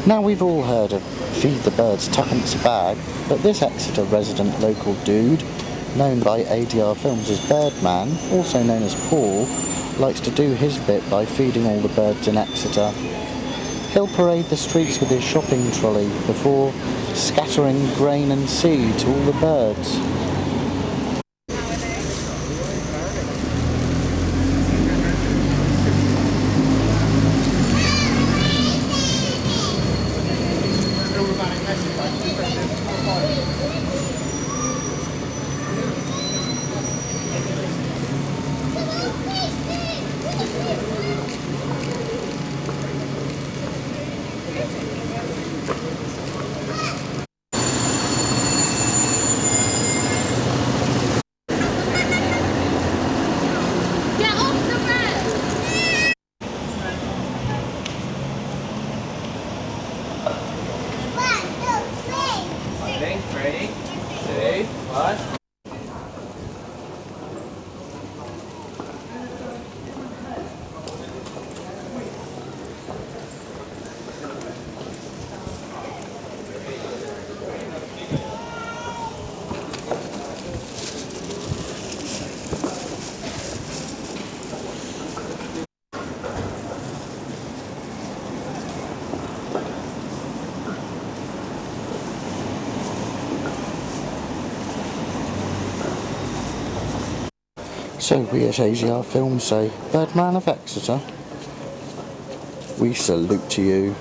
Now we've all heard of feed the birds tuppence a bag, but this Exeter resident local dude, known by ADR Films as Birdman, also known as Paul, likes to do his bit by feeding all the birds in Exeter. He'll parade the streets with his shopping trolley before scattering grain and seed to all the birds. Ready? 2, 1. So we at ADR Films say, Birdman of Exeter, we salute to you.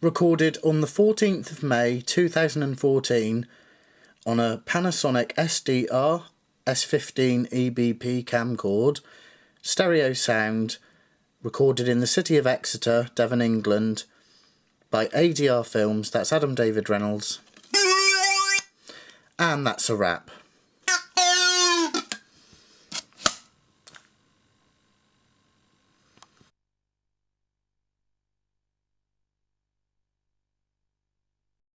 Recorded on the 14th of May 2014 on a Panasonic SDR S15 EBP camcord, stereo sound, recorded in the city of Exeter, Devon, England, by ADR Films. That's Adam David Reynolds. And that's a wrap.